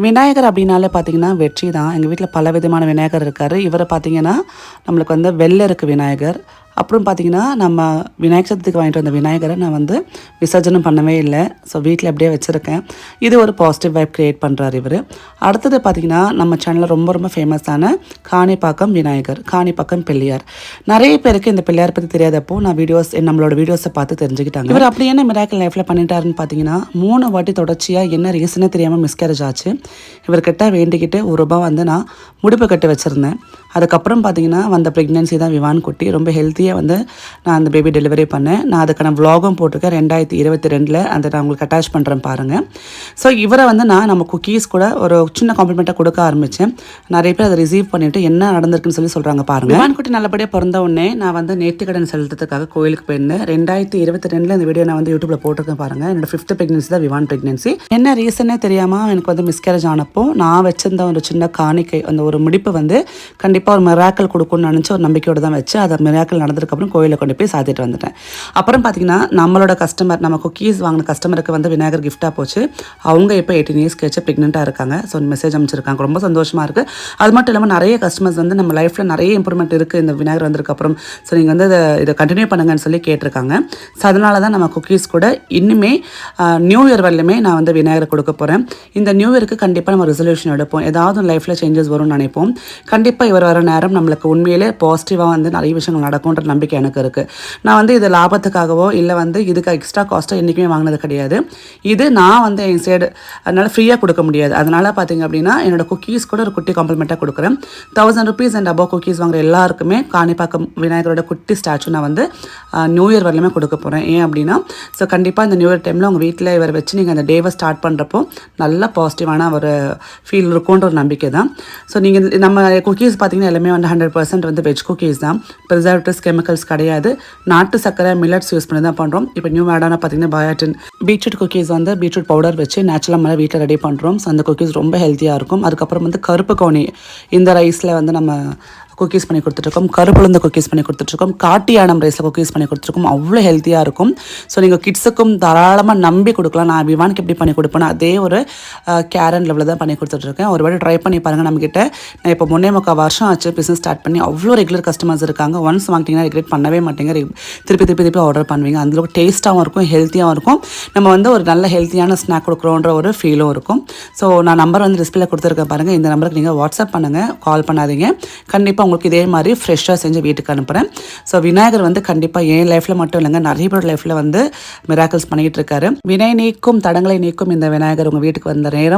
விநாயகர் அப்படின்னாலே பார்த்தீங்கன்னா வெற்றி தான். எங்கள் வீட்டில் பல விதமான விநாயகர் இருக்கார். இவரை பார்த்தீங்கன்னா நம்மளுக்கு வந்து வெள்ளை இருக்குது விநாயகர். அப்புறம் பார்த்தீங்கன்னா நம்ம விநாயகர் சதுர்த்திக்கு வாங்கிட்டு வந்த விநாயகரை நான் வந்து விசர்ஜனம் பண்ணவே இல்லை. ஸோ வீட்டில் அப்படியே வச்சுருக்கேன். இது ஒரு பாசிட்டிவ் வைப் க்ரியேட் பண்ணுறாரு இவர். அடுத்தது பார்த்தீங்கன்னா நம்ம சேனலில் ரொம்ப ரொம்ப ஃபேமஸான காணிப்பாக்கம் விநாயகர், காணிப்பாக்கம் பிள்ளையார். நிறைய பேருக்கு இந்த பிள்ளையார் பற்றி தெரியாதப்போ நான் நம்மளோட வீடியோஸை பார்த்து தெரிஞ்சுக்கிட்டாங்க. இவர் அப்படி என்ன மிராக்கிள் லைஃப்பில் பண்ணிட்டாருன்னு பார்த்தீங்கன்னா 3 வாட்டி தொடர்ச்சியாக என்ன ரீசனே தெரியாமல் மிஸ்கேரேஜ் ஆச்சு. இவர்கிட்ட வேண்டிக்கிட்டு ₹1 வந்து நான் முடிப்பு கட்டி வச்சுருந்தேன். அதுக்கப்புறம் பார்த்தீங்கன்னா வந்த ப்ரெக்னென்சி தான் விவான் குட்டி. ரொம்ப ஹெல்த்தியாக வந்து நான் அந்த பேபி டெலிவரி பண்ணேன். நான் அதுக்கான வ்ளாகும் போட்டிருக்கேன் 2022 அந்த நான் உங்களுக்கு அட்டாச் பண்ணுறேன் பாருங்கள். ஸோ இவரை வந்து நம்ம குக்கீஸ் கூட ஒரு சின்ன காம்ப்ளிமெண்ட்டாக கொடுக்க ஆரம்பித்தேன். நிறைய பேர் அதை ரிசீவ் பண்ணிவிட்டு என்ன நடந்திருக்குன்னு சொல்கிறாங்க பாருங்கள். விவான் குட்டி நல்லபடியாக பிறந்த உடனே நான் வந்து நேர்த்திக்கடன் செலுத்துறதுக்காக கோயிலுக்கு போயிருந்தேன். 2022 இந்த வீடியோ நான் வந்து யூடியூப்பில் போட்டிருக்கேன் பாருங்கள். என்னோட 5th ப்ரெக்னென்சி தான் விவான் ப்ரெக்னென்சி. என்ன ரீசனே தெரியாமல் எனக்கு வந்து மிஸ்கேரேஜ் ஆனப்போ நான் வச்சிருந்த ஒரு சின்ன காணிக்கை, அந்த ஒரு முடிப்பு வந்து கண்டிப்பாக ஒரு மிராக்கிள் கொடுக்கும்னு நினச்சி ஒரு நம்பிக்கையோடு தான் வச்சு அதை மிராக்கிள் நடந்ததுக்கப்புறம் கோயிலில் கொண்டு போய் சாத்திட்டு வந்துட்டேன். அப்புறம் பார்த்தீங்கன்னா நம்மளோட கஸ்டமர், நம்ம குக்கீஸ் வாங்கின கஸ்டமருக்கு வந்து விநாயகர் கிஃப்டாக போச்சு. அவங்க இப்போ 18 இயர்ஸ் கழிச்சு ப்ரெக்னெண்ட்டாக இருக்காங்க. ஸோ மெசேஜ் அமைச்சிருக்காங்க. ரொம்ப சந்தோஷமாக இருக்குது. அது மட்டும் இல்லாமல் நிறைய கஸ்டமர்ஸ் வந்து நம்ம லைஃப்பில் நிறைய இம்ப்ரூவ்மெண்ட் இருக்குது இந்த விநாயகர் வந்ததுக்கப்புறம். ஸோ நீங்கள் வந்து இதை கண்டினியூ பண்ணுங்கன்னு சொல்லி கேட்டிருக்காங்க. ஸோ அதனால தான் நம்ம குக்கீஸ் கூட இன்னுமே நியூ இயர் வரலுமே நான் வந்து விநாயகர் கொடுக்க போகிறேன். இந்த நியூ இயருக்கு கண்டிப்பாக நம்ம ரெசல்யூஷன் எடுப்போம். ஏதாவது லைஃப்பில் சேஞ்சஸ் வரும்னு நினைப்போம். கண்டிப்பாக இவர் வர நேரம் நம்மளுக்கு உண்மையிலே பாசிட்டிவாக வந்து நிறைய விஷயங்கள் நடக்கும்ன்ற நம்பிக்கை எனக்கு இருக்குது. நான் வந்து இது லாபத்துக்காகவோ இல்லை வந்து இதுக்கு எக்ஸ்ட்ரா காஸ்ட்டோ என்றைக்குமே வாங்கினது கிடையாது. இது நான் வந்து என் சைடு அதனால் ஃப்ரீயாக கொடுக்க முடியாது. அதனால் பார்த்தீங்க அப்படின்னா என்னோட குக்கீஸ் கூட ஒரு குட்டி காம்ப்ளிமெண்ட்டாக கொடுக்குறேன். ₹1000 அண்ட் அபோவ் குக்கீஸ் வாங்குற எல்லாருக்குமே காணிப்பாக்கம் விநாயகரோட குட்டி ஸ்டாச்சு நான் வந்து நியூ இயர் வரலுமே கொடுக்க போகிறேன். ஏன் அப்படின்னா ஸோ கண்டிப்பாக இந்த நியூ இயர் டைமில் உங்கள் வீட்டில் இவரை வச்சு நீங்கள் அந்த டேவை ஸ்டார்ட் பண்ணுறப்போ நல்ல பாசிட்டிவான ஒரு ஃபீல் இருக்குன்ற ஒரு நம்பிக்கை தான். ஸோ நீங்கள் நம்ம குக்கீஸ் பார்த்தீங்கன்னா எல்லாமே வந்து 100% வந்து வெஜ் குக்கீஸ் தான். ப்ரிசர்வேட்டிவ்ஸ், கெமிக்கல்ஸ் கிடையாது. நாட்டு சக்கரை, மில்லட்ஸ் யூஸ் பண்ணி தான் பண்ணுறோம். இப்போ நியூ ஆடான பார்த்தீங்கன்னா பயாட்டின் பீட்ரூட் குக்கீஸ் வந்து பீட்ரூட் பவுடர் வச்சு நேச்சுரலாக மேலே வீட்டில் ரெடி பண்ணுறோம். ஸோ அந்த குக்கீஸ் ரொம்ப ஹெல்த்தியாக இருக்கும். அதுக்கப்புறம் வந்து கருப்பு கவுனி இந்த ரைஸில் வந்து நம்ம குக்கீஸ் பண்ணி கொடுத்துட்ருக்கோம். கருப்புளுந்து குக்கீஸ் பண்ணி கொடுத்துட்ருக்கோம். காட்டியானம் ரைஸில் குக்கீஸ் பண்ணி கொடுத்துருக்கோம். அவ்வளோ ஹெல்த்தியாக இருக்கும். ஸோ நீங்கள் கிட்ஸுக்கும் தாராளமாக நம்பி கொடுக்கலாம். நான் விவானுக்கு எப்படி பண்ணி கொடுப்பேன்னா அதே ஒரு கேரன் லெவலில் தான் பண்ணி கொடுத்துட்ருக்கேன். ஒரு வேளை ட்ரை பண்ணி பாருங்கள். நம்மக்கிட்ட நான் இப்போ 3.25 வருஷம் ஆச்சு பிஸ்னஸ் ஸ்டார்ட் பண்ணி. அவ்வளோ ரெகுலர் கஸ்டமர்ஸ் இருக்காங்க. ஒன்ஸ் வாங்கிட்டீங்கன்னா ரெகுலேட் பண்ணவே மாட்டேங்க. திருப்பி ஆர்டர் பண்ணுவீங்க. அந்தளவுக்கு டேஸ்ட்டாகவும் இருக்கும், ஹெல்த்தியாகவும் இருக்கும். நம்ம வந்து ஒரு நல்ல ஹெல்த்தியான ஸ்நாக் கொடுக்குறோன்ற ஒரு ஃபீலும் இருக்கும். ஸோ நான் நம்பர் வந்து டிஸ்பிளே கொடுத்துருக்கேன் பாருங்கள். இந்த நம்பருக்கு நீங்கள் வாட்ஸ்அப் பண்ணுங்கள், கால் பண்ணாதீங்க. கண்டிப்பாக உங்களுக்கு இதே மாதிரி ஃப்ரெஷ்ஷாக செஞ்சு வீட்டுக்கு அனுப்புகிறேன். ஸோ விநாயகர் வந்து கண்டிப்பாக என் லைஃப்பில் மட்டும் இல்லைங்க, நிறைய பேர் லைஃப்பில் வந்து மிராக்கிள்ஸ் பண்ணிகிட்டு இருக்காரு. வினை நீக்கும் தடங்களை நீக்கும் இந்த விநாயகர் உங்கள் வீட்டுக்கு வந்த நேரம்